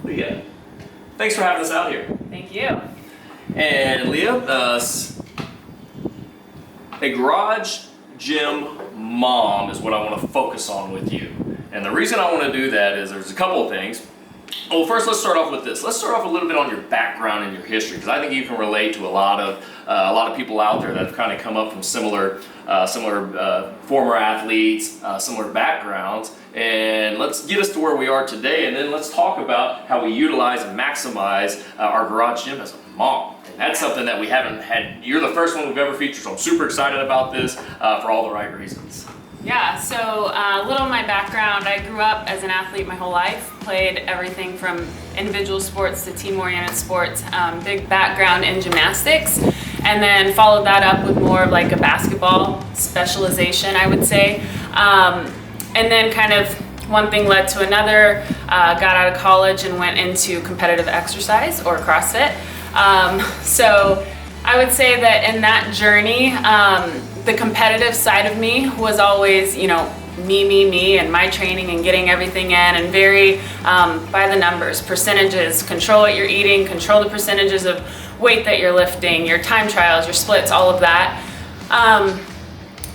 Leah, thanks for having us out here. Thank you. And Leah, a garage gym mom is what I want to focus on with you. And the reason I want to do that is there's a couple of things. Well, first, let's start off with this. Let's start off a little bit on your background and your history, because I think you can relate to a lot of people out there that have kind of come up from similar former athletes, similar backgrounds. And let's get us to where we are today, and then let's talk about how we utilize and maximize our garage gym as a mom. And that's something that we haven't had. You're the first one we've ever featured, so I'm super excited about this for all the right reasons. Yeah, so a little of my background, I grew up as an athlete my whole life, played everything from individual sports to team-oriented sports, big background in gymnastics, and then followed that up with more of like a basketball specialization, I would say. And then kind of one thing led to another, got out of college and went into competitive exercise or CrossFit. So I would say that in that journey, the competitive side of me was always, me, and my training and getting everything in, and very by the numbers, percentages, control what you're eating, control the percentages of weight that you're lifting, your time trials, your splits, all of that.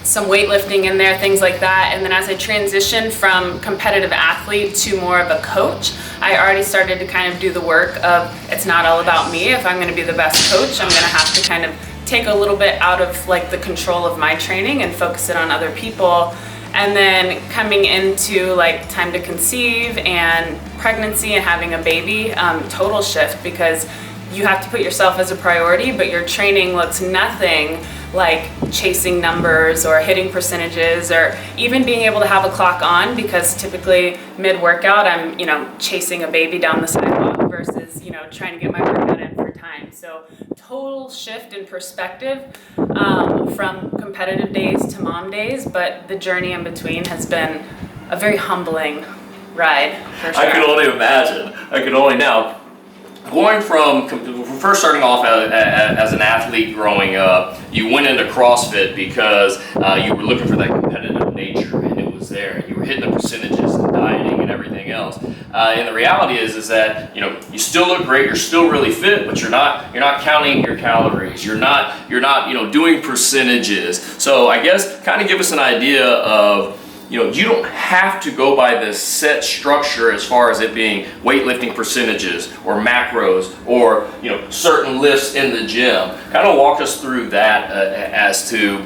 Some weightlifting in there, things like that. And then as I transitioned from competitive athlete to more of a coach, I already started to kind of do the work of, it's not all about me. If I'm going to be the best coach, I'm going to have to kind of take a little bit out of like the control of my training and focus it on other people. And then coming into like time to conceive and pregnancy and having a baby, total shift, because you have to put yourself as a priority, but your training looks nothing like chasing numbers or hitting percentages or even being able to have a clock on, because typically mid-workout I'm, chasing a baby down the sidewalk versus, trying to get my workout in for time. So total shift in perspective from competitive days to mom days, but the journey in between has been a very humbling ride, for sure. I can only imagine. Now, going from first starting off as an athlete growing up, you went into CrossFit because you were looking for that competitive nature, and it was there. You were hitting the percentages and dieting and everything else. And the reality is that you still look great, you're still really fit, but you're not counting your calories. You're not doing percentages. So I guess kind of give us an idea of, you don't have to go by this set structure as far as it being weightlifting percentages or macros or certain lifts in the gym. Kind of walk us through that as to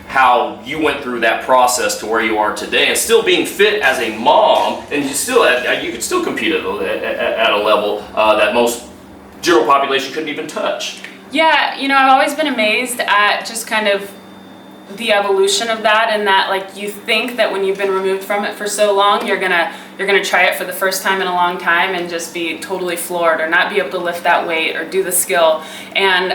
how you went through that process to where you are today, and still being fit as a mom, and you could still compete at a level that most general population couldn't even touch. Yeah, I've always been amazed at just kind of the evolution of that, and that like you think that when you've been removed from it for so long, you're gonna try it for the first time in a long time and just be totally floored or not be able to lift that weight or do the skill. And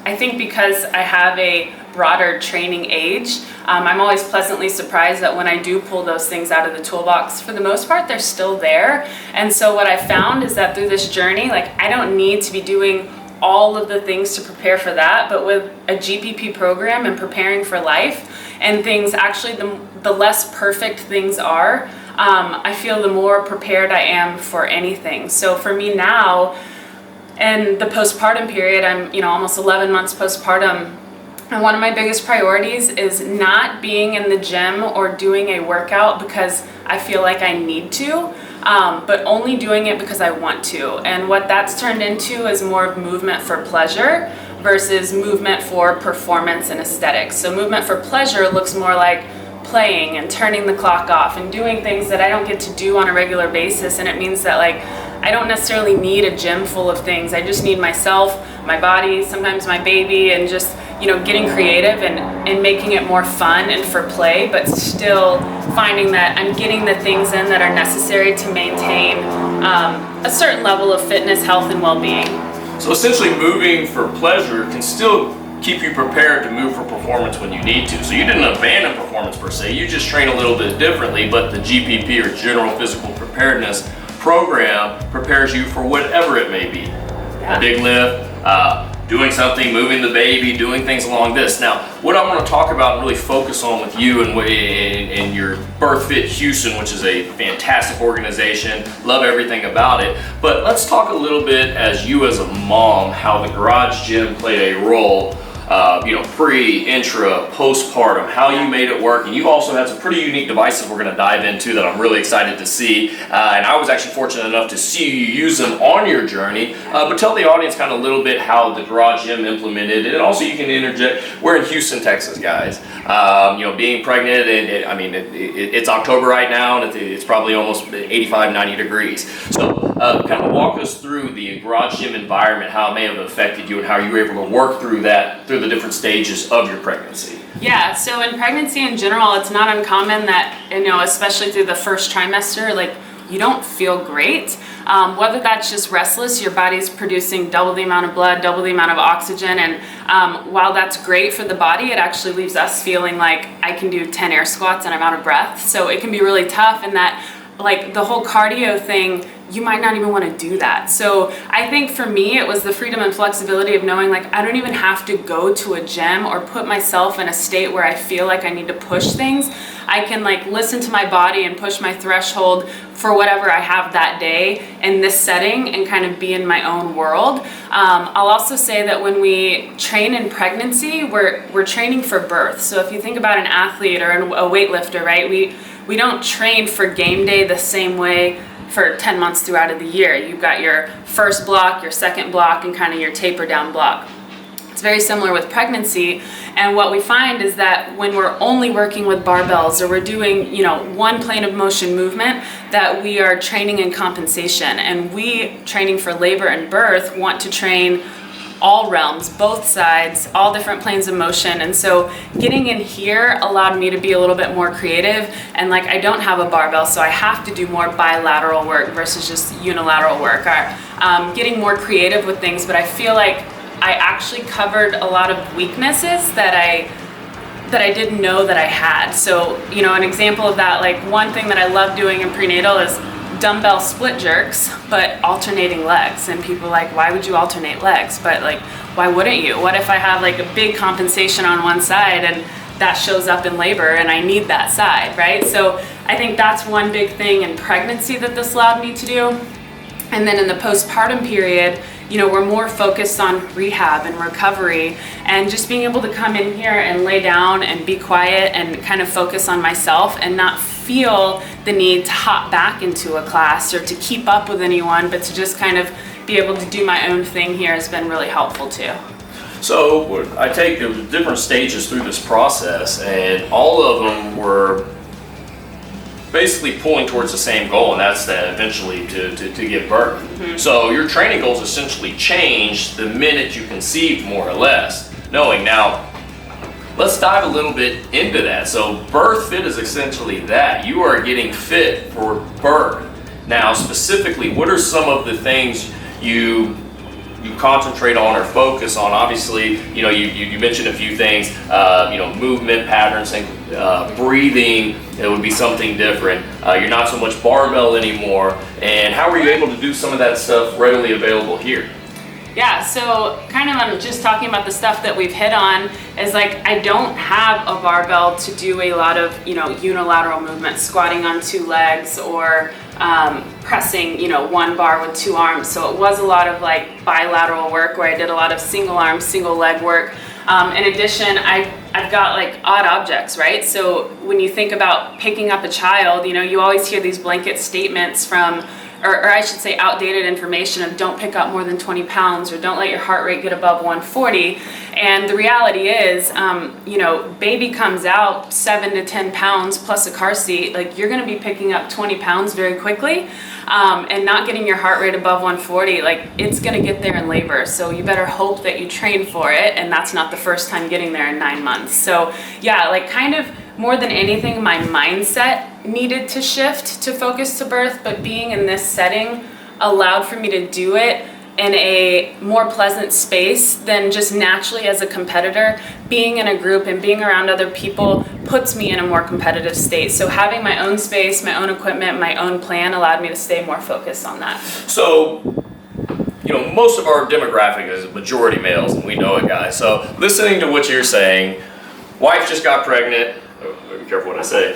I think because I have a broader training age, I'm always pleasantly surprised that when I do pull those things out of the toolbox, for the most part they're still there. And so what I found is that through this journey, like I don't need to be doing all of the things to prepare for that, but with a GPP program and preparing for life and things, actually the less perfect things are, I feel the more prepared I am for anything. So for me now, and the postpartum period, I'm almost 11 months postpartum, and one of my biggest priorities is not being in the gym or doing a workout because I feel like I need to, but only doing it because I want to. And what that's turned into is more of movement for pleasure versus movement for performance and aesthetics. So movement for pleasure looks more like playing and turning the clock off and doing things that I don't get to do on a regular basis. And it means that like I don't necessarily need a gym full of things. I just need myself, my body, sometimes my baby, and just getting creative and making it more fun and for play, but still finding that I'm getting the things in that are necessary to maintain a certain level of fitness, health, and well-being. So essentially moving for pleasure can still keep you prepared to move for performance when you need to. So you didn't abandon performance per se, you just train a little bit differently, but the GPP or General Physical Preparedness program prepares you for whatever it may be. Yeah. A big lift, doing something, moving the baby, doing things along this. Now, what I want to talk about and really focus on with you and your Birth Fit Houston, which is a fantastic organization, love everything about it. But let's talk a little bit as you as a mom, how the garage gym played a role. Pre, intra, postpartum, how you made it work. And you also had some pretty unique devices we're going to dive into that I'm really excited to see. And I was actually fortunate enough to see you use them on your journey. But tell the audience kind of a little bit how the garage gym implemented it. And also you can interject. We're in Houston, Texas, guys. Being pregnant, it's October right now, and it's probably almost 85, 90 degrees. So kind of walk us through the garage gym environment, how it may have affected you, and how you were able to work through that, through the different stages of your pregnancy. Yeah, so in pregnancy in general, it's not uncommon that, especially through the first trimester, like you don't feel great. Whether that's just restless, your body's producing double the amount of blood, double the amount of oxygen, and while that's great for the body, it actually leaves us feeling like I can do 10 air squats and I'm out of breath. So it can be really tough, and that like the whole cardio thing, you might not even want to do that. So I think for me, it was the freedom and flexibility of knowing like I don't even have to go to a gym or put myself in a state where I feel like I need to push things. I can like listen to my body and push my threshold for whatever I have that day in this setting and kind of be in my own world. I'll also say that when we train in pregnancy, we're training for birth. So if you think about an athlete or a weightlifter, right? We don't train for game day the same way for 10 months throughout of the year. You've got your first block, your second block, and kind of your taper down block. It's very similar with pregnancy, and what we find is that when we're only working with barbells or we're doing, one plane of motion movement, that we are training in compensation. And we, training for labor and birth, want to train all realms, both sides, all different planes of motion. And so getting in here allowed me to be a little bit more creative, and like I don't have a barbell, so I have to do more bilateral work versus just unilateral work. Getting more creative with things, but I feel like I actually covered a lot of weaknesses that I didn't know that I had. So, an example of that, like one thing that I love doing in prenatal is dumbbell split jerks, but alternating legs. And people are like, why would you alternate legs? But like, why wouldn't you? What if I have like a big compensation on one side and that shows up in labor and I need that side, right? So I think that's one big thing in pregnancy that this allowed me to do. And then in the postpartum period, we're more focused on rehab and recovery, and just being able to come in here and lay down and be quiet and kind of focus on myself and not feel the need to hop back into a class or to keep up with anyone, but to just kind of be able to do my own thing here has been really helpful too. So I take the different stages through this process, and all of them were basically pulling towards the same goal, and that's that eventually to give birth. Mm-hmm. So your training goals essentially changed the minute you conceived, more or less. Knowing now, let's dive a little bit into that. So Birth Fit is essentially that. You are getting fit for birth. Now specifically, what are some of the things you concentrate on or focus on? Obviously, you mentioned a few things, movement patterns, and breathing. It would be something different. You're not so much barbell anymore. And how were you able to do some of that stuff readily available here? Yeah, so kind of I'm just talking about the stuff that we've hit on is like I don't have a barbell to do a lot of unilateral movements, squatting on two legs or pressing one bar with two arms. So it was a lot of like bilateral work where I did a lot of single arm, single leg work. In addition, I've got like odd objects, right? So when you think about picking up a child, you always hear these blanket statements from, or I should say outdated information of don't pick up more than 20 pounds or don't let your heart rate get above 140. And the reality is, baby comes out 7 to 10 pounds plus a car seat, like you're gonna be picking up 20 pounds very quickly and not getting your heart rate above 140, like it's gonna get there in labor. So you better hope that you train for it, and that's not the first time getting there in 9 months. So yeah, like kind of more than anything, my mindset needed to shift to focus to birth, but being in this setting allowed for me to do it in a more pleasant space than just naturally as a competitor. Being in a group and being around other people puts me in a more competitive state. So having my own space, my own equipment, my own plan allowed me to stay more focused on that. So most of our demographic is majority males, and we know it, guys. So listening to what you're saying, wife just got pregnant. Be careful what I say.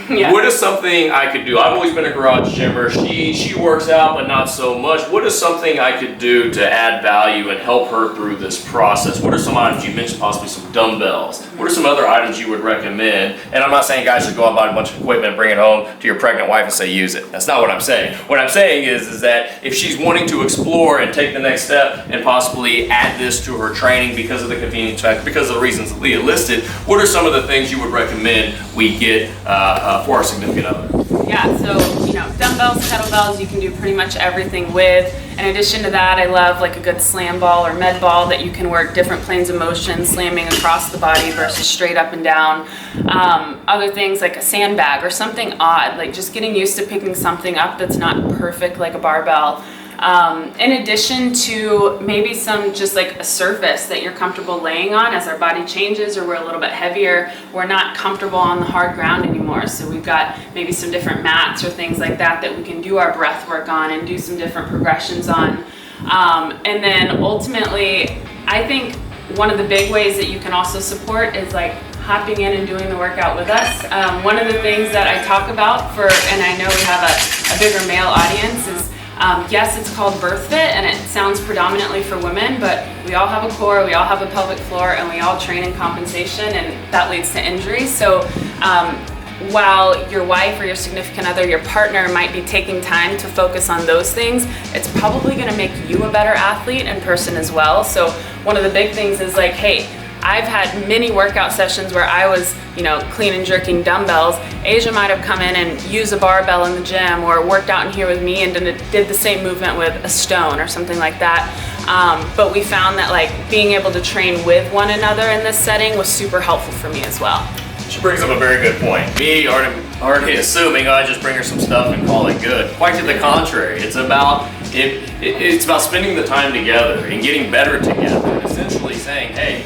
Yeah. What is something I could do? I've always been a garage gymmer. She works out, but not so much. What is something I could do to add value and help her through this process? What are some items? You mentioned possibly some dumbbells. What are some other items you would recommend? And I'm not saying guys should go out and buy a bunch of equipment and bring it home to your pregnant wife and say use it. That's not what I'm saying. What I'm saying is that if she's wanting to explore and take the next step and possibly add this to her training because of the convenience factor, because of the reasons that Leah listed, what are some of the things you would recommend we get for our significant other? Yeah, so dumbbells, kettlebells, you can do pretty much everything with. In addition to that, I love like a good slam ball or med ball that you can work different planes of motion, slamming across the body versus straight up and down. Other things like a sandbag or something odd, like just getting used to picking something up that's not perfect like a barbell. In addition to maybe some just like a surface that you're comfortable laying on as our body changes or we're a little bit heavier, we're not comfortable on the hard ground anymore. So we've got maybe some different mats or things like that that we can do our breath work on and do some different progressions on. And then ultimately, I think one of the big ways that you can also support is like hopping in and doing the workout with us. One of the things that I talk about and I know we have a bigger male audience is yes, it's called BirthFit and it sounds predominantly for women, but we all have a core, we all have a pelvic floor, and we all train in compensation, and that leads to injury. So while your wife or your significant other, your partner might be taking time to focus on those things, it's probably gonna make you a better athlete and person as well. So one of the big things is like, hey, I've had many workout sessions where I was, clean and jerking dumbbells. Aja might have come in and used a barbell in the gym or worked out in here with me and did the same movement with a stone or something like that. But we found that like being able to train with one another in this setting was super helpful for me as well. She brings up a very good point. Me already assuming I just bring her some stuff and call it good. Quite to the contrary. It's about spending the time together and getting better together. And essentially saying, hey,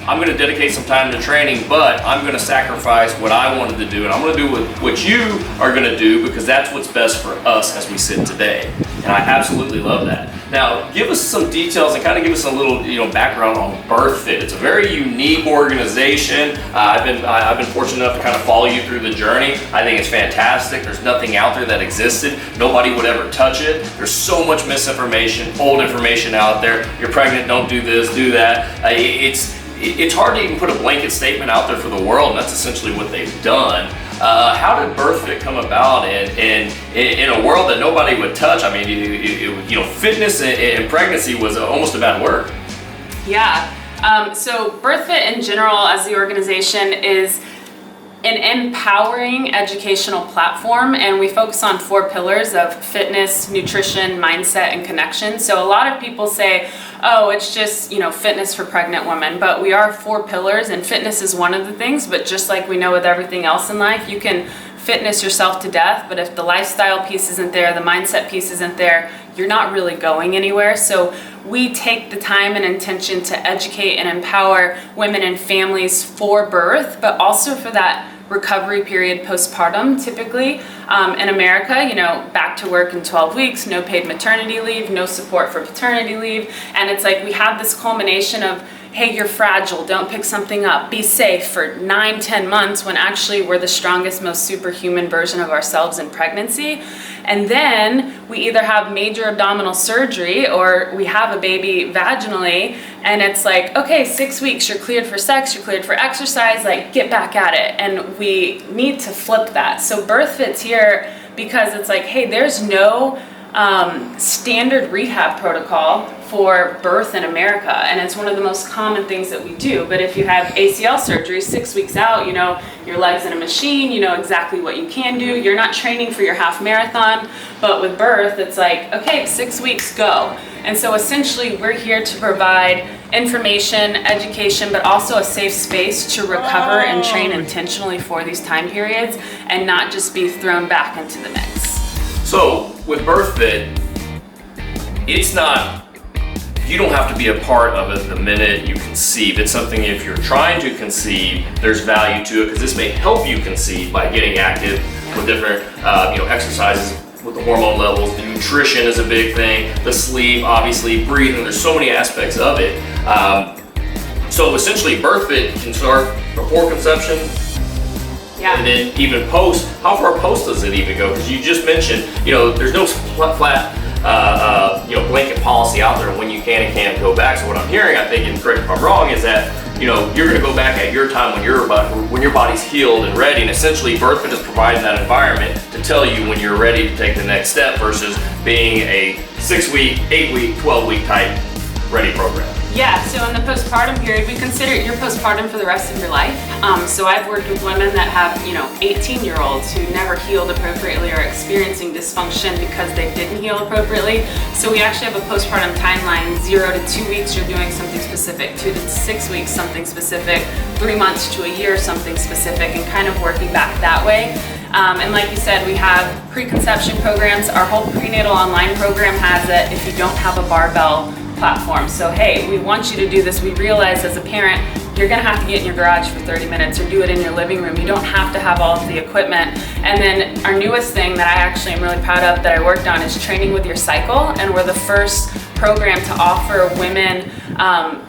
I'm going to dedicate some time to training, but I'm going to sacrifice what I wanted to do, and I'm going to do what you are going to do because that's what's best for us as we sit today. And I absolutely love that. Now, give us some details and kind of give us a little, background on BirthFit. It's a very unique organization. I've been fortunate enough to kind of follow you through the journey. I think it's fantastic. There's nothing out there that existed. Nobody would ever touch it. There's so much misinformation, old information out there. You're pregnant, don't do this, do that. It's hard to even put a blanket statement out there for the world, and that's essentially what they've done. How did BirthFit come about in a world that nobody would touch? I mean, fitness and pregnancy was almost a bad word. Yeah. So BirthFit in general as the organization is an empowering educational platform, and we focus on 4 pillars of fitness, nutrition, mindset, and connection. So a lot of people say, oh, it's just, fitness for pregnant women, but we are 4 pillars, and fitness is one of the things, but just like we know with everything else in life, you can fitness yourself to death, but if the lifestyle piece isn't there, the mindset piece isn't there, you're not really going anywhere. So we take the time and intention to educate and empower women and families for birth, but also for that recovery period postpartum. Typically in America, back to work in 12 weeks, no paid maternity leave, no support for paternity leave. And it's like we have this culmination of, hey, you're fragile, don't pick something up, be safe for 9-10 months when actually we're the strongest, most superhuman version of ourselves in pregnancy. And then we either have major abdominal surgery or we have a baby vaginally, and it's like, okay, 6 weeks, you're cleared for sex, you're cleared for exercise, like get back at it. And we need to flip that. So BirthFit's here because it's like, hey, there's no standard rehab protocol for birth in America, and it's one of the most common things that we do. But if you have ACL surgery 6 weeks out, your leg's in a machine, you know exactly what you can do. You're not training for your half marathon, but with birth, it's like, okay, 6 weeks, go. And so essentially we're here to provide information, education, but also a safe space to recover and train intentionally for these time periods and not just be thrown back into the mix. So with BirthFit, you don't have to be a part of it the minute you conceive. It's something, if you're trying to conceive, there's value to it because this may help you conceive by getting active with different exercises, with the hormone levels. The nutrition is a big thing. The sleep, obviously, breathing. There's so many aspects of it. So essentially, birth fit can start before conception. Yeah. And then even post. How far post does it even go? Because you just mentioned, there's no flat blanket policy out there when you can and can't go back. So what I'm hearing, I think, and correct me if I'm wrong, is that you're going to go back at your time when your body's healed and ready. And essentially, birth fit is providing that environment to tell you when you're ready to take the next step versus being a 6-week, 8-week, 12-week type ready program. Yeah, so in the postpartum period, we consider your postpartum for the rest of your life. So I've worked with women that have, 18-year-olds who never healed appropriately or experiencing dysfunction because they didn't heal appropriately. So we actually have a postpartum timeline, 0 to 2 weeks, you're doing something specific, 2 to 6 weeks, something specific, 3 months to a year, something specific, and kind of working back that way. And like you said, we have preconception programs. Our whole prenatal online program has it if you don't have a barbell platform. So hey, we want you to do this. We realize as a parent, you're gonna have to get in your garage for 30 minutes or do it in your living room. You don't have to have all of the equipment. And then our newest thing that I actually am really proud of that I worked on is training with your cycle. And we're the first program to offer women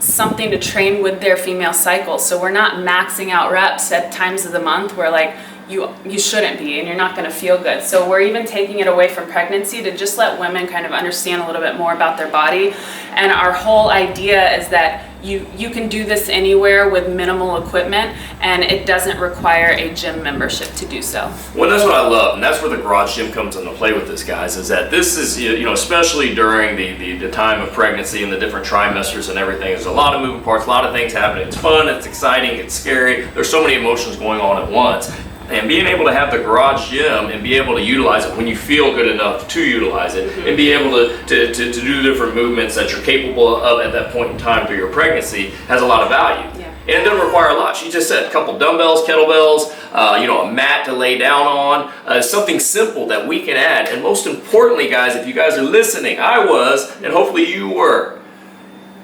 something to train with their female cycle. So we're not maxing out reps at times of the month where like you shouldn't be and you're not going to feel good. So we're even taking it away from pregnancy to just let women kind of understand a little bit more about their body. And our whole idea is that you can do this anywhere with minimal equipment and it doesn't require a gym membership to do so. Well, that's what I love, and that's where the garage gym comes into play with this, guys, is that this is, especially during the time of pregnancy and the different trimesters and everything, there's a lot of moving parts, a lot of things happening. It's fun, it's exciting, it's scary. There's so many emotions going on at once. And being able to have the garage gym and be able to utilize it when you feel good enough to utilize it, and be able to do different movements that you're capable of at that point in time through your pregnancy has a lot of value. Yeah. And it doesn't require a lot. She just said a couple dumbbells, kettlebells, a mat to lay down on, something simple that we can add. And most importantly, guys, if you guys are listening, I was, and hopefully you were,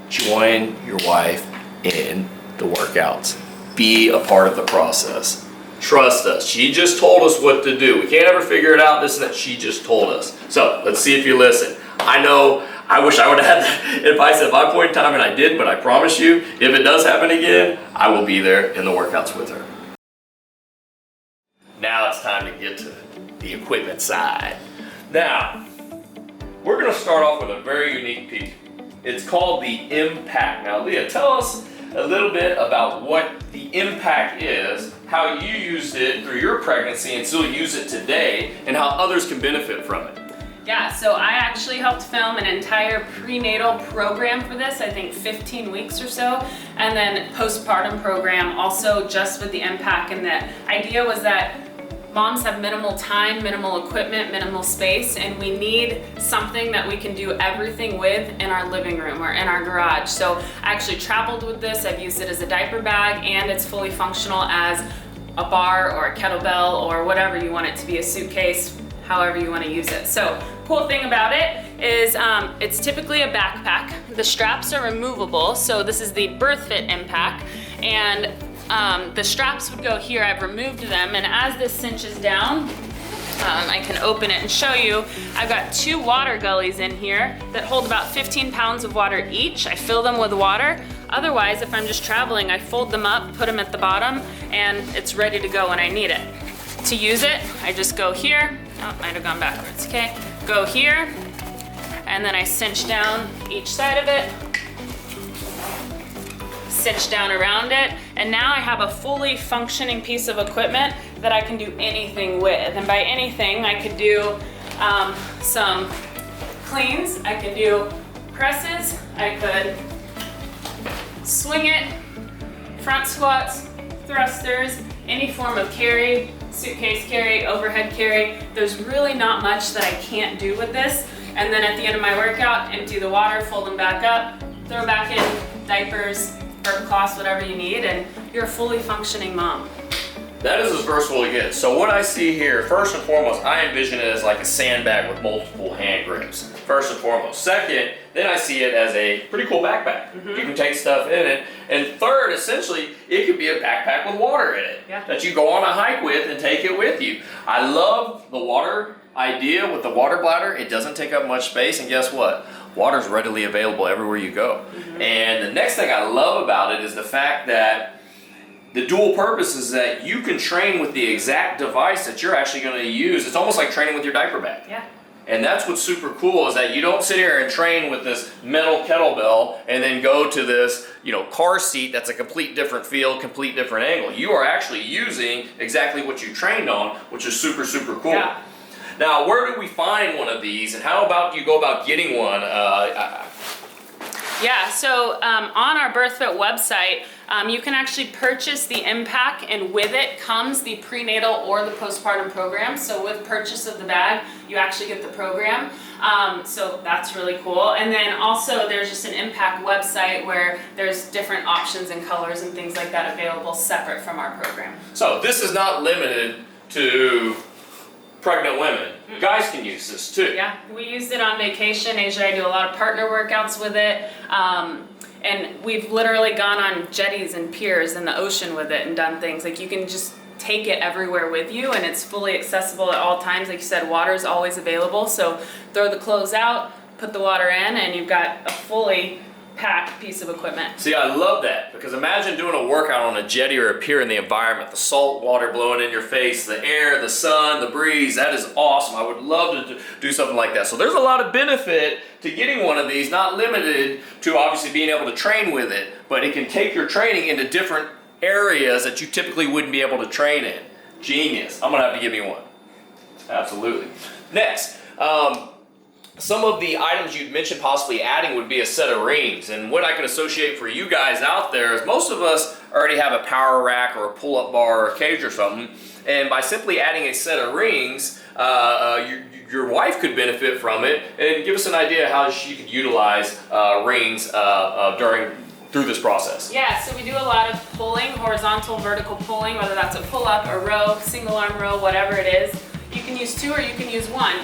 join your wife in the workouts. Be a part of the process. Trust us. She just told us what to do. We can't ever figure it out, this and that. She just told us. So let's see if you listen. I wish I would have had that advice at my point in time, and I did, but I promise you, if it does happen again, I will be there in the workouts with her. Now it's time to get to the equipment side. Now, we're going to start off with a very unique piece. It's called the Impact. Now, Leah, tell us a little bit about what the Impact is, how you used it through your pregnancy and still use it today, and how others can benefit from it. Yeah, so I actually helped film an entire prenatal program for this, I think 15 weeks or so, and then postpartum program also just with the Impact. And the idea was that moms have minimal time, minimal equipment, minimal space, and we need something that we can do everything with in our living room or in our garage. So I actually traveled with this. I've used it as a diaper bag, and it's fully functional as a bar or a kettlebell or whatever you want it to be, a suitcase, however you want to use it. So cool thing about it is it's typically a backpack. The straps are removable. So this is the Birth Fit Impact, and the straps would go here. I've removed them, and as this cinches down, I can open it and show you. I've got 2 water gullies in here that hold about 15 pounds of water each. I fill them with water. Otherwise, if I'm just traveling, I fold them up, put them at the bottom, and it's ready to go when I need it. To use it, I just go here. Oh, might have gone backwards, okay. Go here, and then I cinch down each side of it, cinch down around it, and now I have a fully functioning piece of equipment that I can do anything with. And by anything, I could do some cleans, I could do presses, I could swing it, front squats, thrusters, any form of carry, suitcase carry, overhead carry. There's really not much that I can't do with this. And then at the end of my workout, empty the water, fold them back up, throw back in diapers, burp cloths, whatever you need, and you're a fully functioning mom. That is as versatile as it gets. So what I see here, first and foremost, I envision it as like a sandbag with multiple hand grips. First and foremost. Second, then I see it as a pretty cool backpack. You can take stuff in it. And third, essentially, it could be a backpack with water in it that you go on a hike with and take it with you. I love the water idea with the water bladder, it doesn't take up much space, and guess what? Water's readily available everywhere you go. And the next thing I love about it is the fact that the dual purpose is that you can train with the exact device that you're actually going to use. It's almost like training with your diaper bag. Yeah. And that's what's super cool, is that you don't sit here and train with this metal kettlebell and then go to this, car seat that's a complete different feel, complete different angle. You are actually using exactly what you trained on, which is super, super cool. Yeah. Now, where do we find one of these, and how about you go about getting one? Yeah, so on our BirthFit website, you can actually purchase the Impact, and with it comes the prenatal or the postpartum program. So with purchase of the bag, you actually get the program. So that's really cool. And then also there's just an Impact website where there's different options and colors and things like that available separate from our program. So this is not limited to pregnant women. Guys can use this too. Yeah, we used it on vacation. Asia, I do a lot of partner workouts with it. And we've literally gone on jetties and piers in the ocean with it and done things. Like, you can just take it everywhere with you, and it's fully accessible at all times. Like you said, water is always available. So throw the clothes out, put the water in, and you've got a fully packed piece of equipment. See, I love that, because imagine doing a workout on a jetty or a pier in the environment, the salt water blowing in your face, the air, the sun, the breeze. That is awesome. I would love to do something like that. So there's a lot of benefit to getting one of these, not limited to obviously being able to train with it, but it can take your training into different areas that you typically wouldn't be able to train in. Genius. I'm gonna have to give me one. Absolutely. Next, some of the items you'd mentioned possibly adding would be a set of rings. And what I can associate for you guys out there is most of us already have a power rack or a pull-up bar or a cage or something. And by simply adding a set of rings, your wife could benefit from it. And give us an idea how she could utilize rings through this process. Yeah, so we do a lot of pulling, horizontal, vertical pulling, whether that's a pull-up, a row, single arm row, whatever it is. You can use two or you can use one.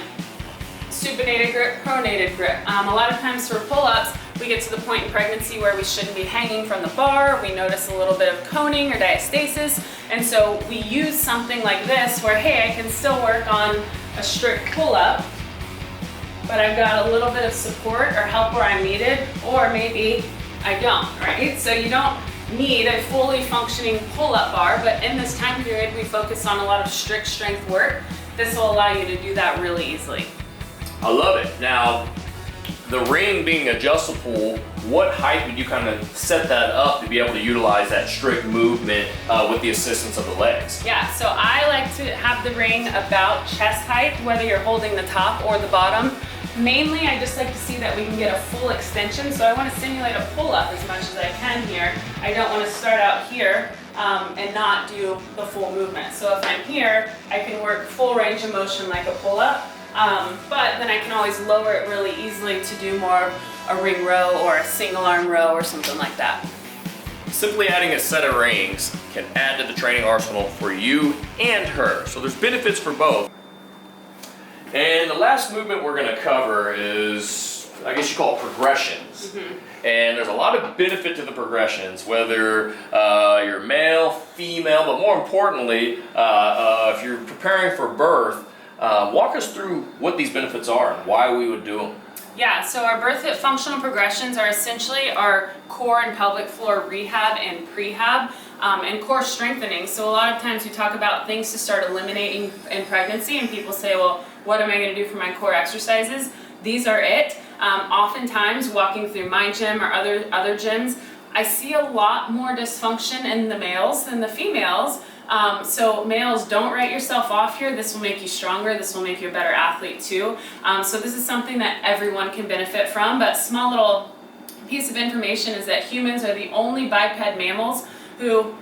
Supinated grip, pronated grip. A lot of times for pull-ups, we get to the point in pregnancy where we shouldn't be hanging from the bar. We notice a little bit of coning or diastasis. And so we use something like this where, hey, I can still work on a strict pull-up, but I've got a little bit of support or help where I'm needed, or maybe I don't, right? So you don't need a fully functioning pull-up bar, but in this time period, we focus on a lot of strict strength work. This will allow you to do that really easily. I love it. Now, the ring being adjustable, what height would you kind of set that up to be able to utilize that strict movement with the assistance of the legs? Yeah, so I like to have the ring about chest height, whether you're holding the top or the bottom. Mainly, I just like to see that we can get a full extension, so I want to simulate a pull-up as much as I can here. I don't want to start out here and not do the full movement. So if I'm here, I can work full range of motion like a pull-up. But then I can always lower it really easily to do more of a ring row or a single arm row or something like that. Simply adding a set of rings can add to the training arsenal for you and her. So there's benefits for both. And the last movement we're going to cover is, I guess you call it progressions. And there's a lot of benefit to the progressions, whether you're male, female, but more importantly, if you're preparing for birth. Walk us through what these benefits are and why we would do them. Yeah, so our BirthFit functional progressions are essentially our core and pelvic floor rehab and prehab and core strengthening. So a lot of times we talk about things to start eliminating in pregnancy, and people say, well, what am I going to do for my core exercises? These are it. Oftentimes walking through my gym or other gyms, I see a lot more dysfunction in the males than the females. So males, don't write yourself off here. This will make you stronger. This will make you a better athlete too. So this is something that everyone can benefit from, but small little piece of information is that humans are the only biped mammals who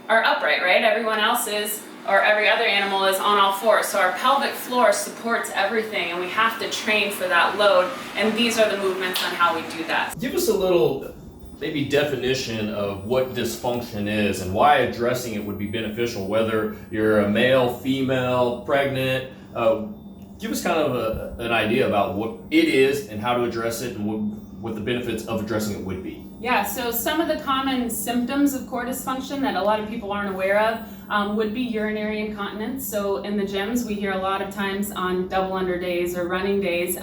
are upright, right? Everyone else is, or every other animal is on all fours. So our pelvic floor supports everything, and we have to train for that load. And these are the movements on how we do that. Give us a little maybe definition of what dysfunction is and why addressing it would be beneficial, whether you're a male, female, pregnant. Give us kind of an idea about what it is and how to address it and what the benefits of addressing it would be. Yeah, so some of the common symptoms of core dysfunction that a lot of people aren't aware of would be urinary incontinence. So in the gyms, we hear a lot of times on double under days or running days,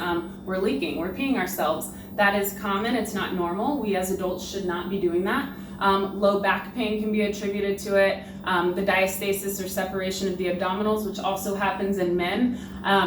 we're leaking, we're peeing ourselves. That is common, it's not normal. We as adults should not be doing that. Low back pain can be attributed to it. The diastasis or separation of the abdominals, which also happens in men.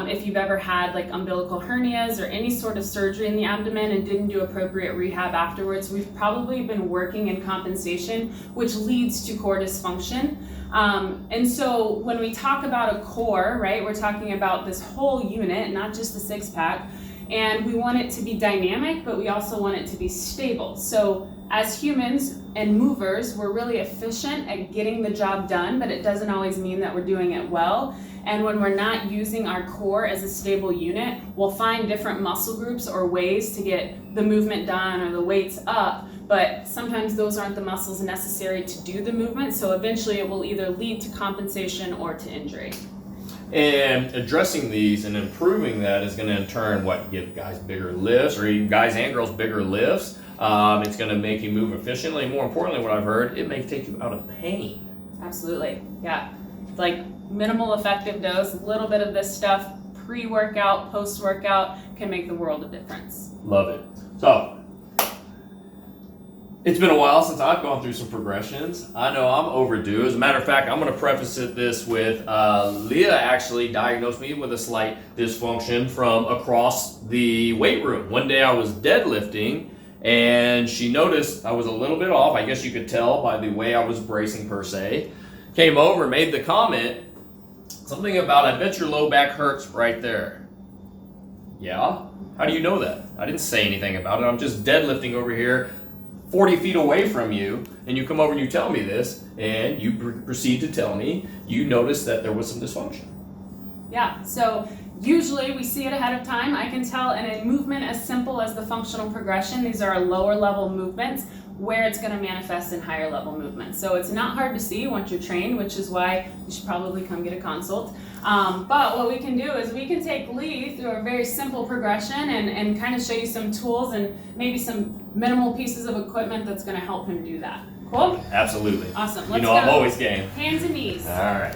If you've ever had like umbilical hernias or any sort of surgery in the abdomen and didn't do appropriate rehab afterwards, we've probably been working in compensation, which leads to core dysfunction. And so when we talk about a core, right, we're talking about this whole unit, not just the six pack, and we want it to be dynamic, but we also want it to be stable. So as humans and movers, we're really efficient at getting the job done, but it doesn't always mean that we're doing it well. And when we're not using our core as a stable unit, we'll find different muscle groups or ways to get the movement done or the weights up, but sometimes those aren't the muscles necessary to do the movement, so eventually it will either lead to compensation or to injury. And addressing these and improving that is going to in turn give guys bigger lifts, or even guys and girls bigger lifts. It's going to make you move efficiently. More importantly, what I've heard, it may take you out of pain. Absolutely, yeah. Like minimal effective dose, a little bit of this stuff pre-workout, post-workout can make the world of difference. Love it. So, it's been a while since I've gone through some progressions. I know I'm overdue. As a matter of fact, I'm going to preface this with Leah actually diagnosed me with a slight dysfunction from across the weight room. One day I was deadlifting and she noticed I was a little bit off. I guess you could tell by the way I was bracing per se. Came over, made the comment, something about, I bet your low back hurts right there. Yeah? How do you know that? I didn't say anything about it. I'm just deadlifting over here 40 feet away from you, and you come over and you tell me this, and you proceed to tell me you noticed that there was some dysfunction. Yeah, so usually we see it ahead of time. I can tell in a movement as simple as the functional progression, these are lower level movements, where it's going to manifest in higher level movements. So it's not hard to see once you're trained, which is why you should probably come get a consult. But what we can do is we can take Lee through a very simple progression and kind of show you some tools and maybe some minimal pieces of equipment that's going to help him do that. Cool? Absolutely. Awesome. Let's go. I'm always game. Hands and knees. All right.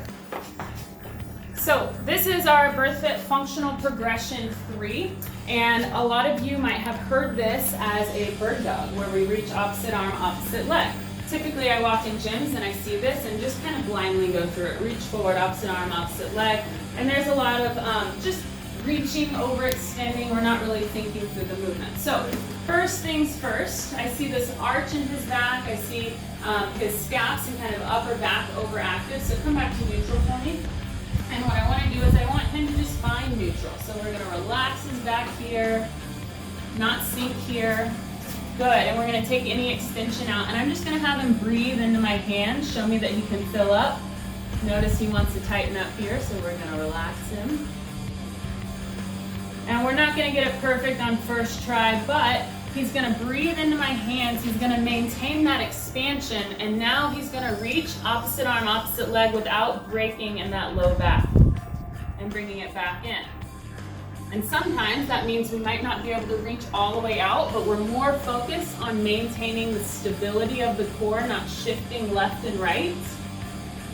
So this is our BirthFit Functional Progression 3, and a lot of you might have heard this as a bird dog, where we reach opposite arm, opposite leg. Typically I walk in gyms and I see this and just kind of blindly go through it. Reach forward, opposite arm, opposite leg, and there's a lot of just reaching, overextending. We're not really thinking through the movement. So first things first, I see this arch in his back, I see his scaps and kind of upper back overactive, so come back to neutral for me. And what I want to do is I want him to just find neutral. So we're going to relax his back here, not sink here. Good, and we're going to take any extension out. And I'm just going to have him breathe into my hand, show me that he can fill up. Notice he wants to tighten up here, so we're going to relax him. And we're not going to get it perfect on first try, but he's going to breathe into my hands. He's going to maintain that expansion, and now he's going to reach opposite arm, opposite leg without breaking in that low back and bringing it back in. And sometimes that means we might not be able to reach all the way out, but we're more focused on maintaining the stability of the core, not shifting left and right,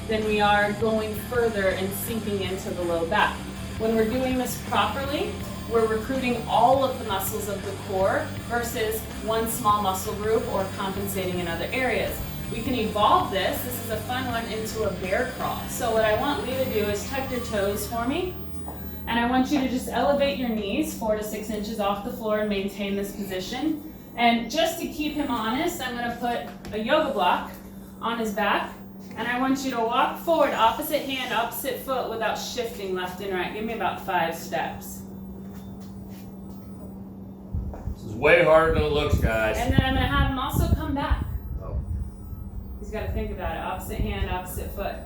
than we are going further and sinking into the low back. When we're doing this properly, we're recruiting all of the muscles of the core versus one small muscle group or compensating in other areas. We can evolve this. This is a fun one, into a bear crawl. So what I want Leah to do is tuck your toes for me. And I want you to just elevate your knees 4 to 6 inches off the floor and maintain this position. And just to keep him honest, I'm going to put a yoga block on his back. And I want you to walk forward, opposite hand, opposite foot, without shifting left and right. Give me about 5 steps. This is way harder than it looks, guys. And then I'm going to have him also come back. Oh. He's got to think about it. Opposite hand, opposite foot.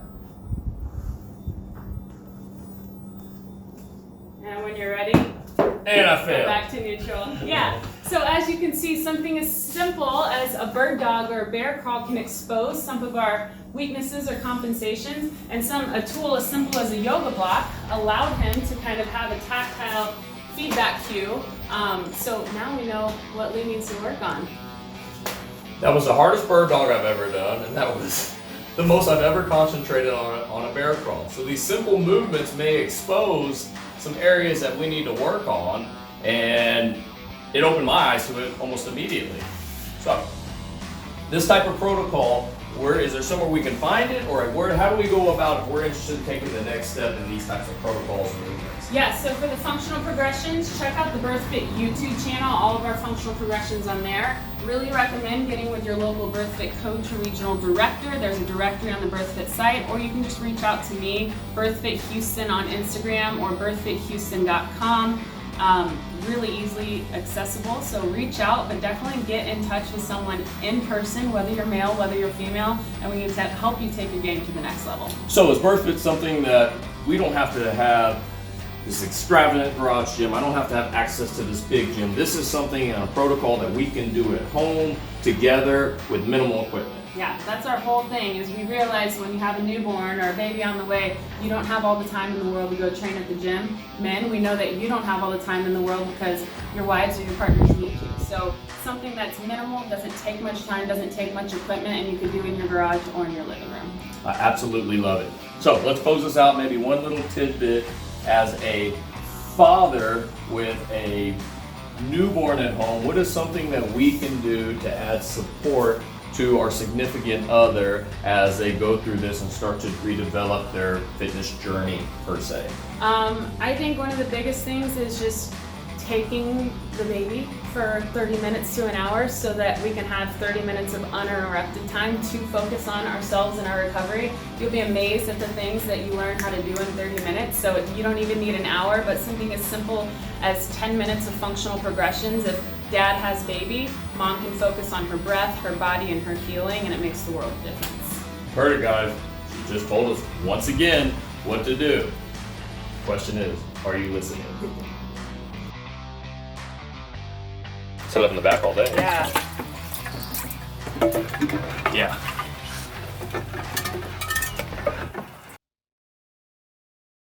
And when you're ready, and I failed. go back to neutral. Yeah. So as you can see, something as simple as a bird dog or a bear crawl can expose some of our weaknesses or compensations, and a tool as simple as a yoga block allowed him to kind of have a tactile feedback cue. So now we know what Lee needs to work on. That was the hardest bird dog I've ever done, and that was the most I've ever concentrated on a bear crawl. So these simple movements may expose some areas that we need to work on, and it opened my eyes to it almost immediately. So this type of protocol, where is there somewhere we can find it, or how do we go about if we're interested in taking the next step in these types of protocols and movements? Yeah, so for the functional progressions, check out the BirthFit YouTube channel, all of our functional progressions on there. Really recommend getting with your local BirthFit coach or regional director. There's a directory on the BirthFit site, or you can just reach out to me, BirthFit Houston on Instagram or birthfithouston.com. Really easily accessible, so reach out, but definitely get in touch with someone in person, whether you're male, whether you're female, and we can help you take your game to the next level. So is BirthFit something that we don't have to have this extravagant garage gym? I don't have to have access to this big gym. This is something, a protocol that we can do at home together with minimal equipment. Yeah, that's our whole thing, is we realize when you have a newborn or a baby on the way, you don't have all the time in the world to go train at the gym. Men, we know that you don't have all the time in the world because your wives or your partners need you. So something that's minimal, doesn't take much time, doesn't take much equipment, and you could do in your garage or in your living room. I absolutely love it. So let's close this out, maybe one little tidbit as a father with a newborn at home. What is something that we can do to add support to our significant other as they go through this and start to redevelop their fitness journey per se? I think one of the biggest things is just taking the baby for 30 minutes to an hour so that we can have 30 minutes of uninterrupted time to focus on ourselves and our recovery. You'll be amazed at the things that you learn how to do in 30 minutes. So you don't even need an hour, but something as simple as 10 minutes of functional progressions. If dad has baby, mom can focus on her breath, her body, and her healing, and it makes the world of difference. Heard it, guys. She just told us once again what to do. Question is, are you listening? Sit up in the back all day. Yeah. Yeah.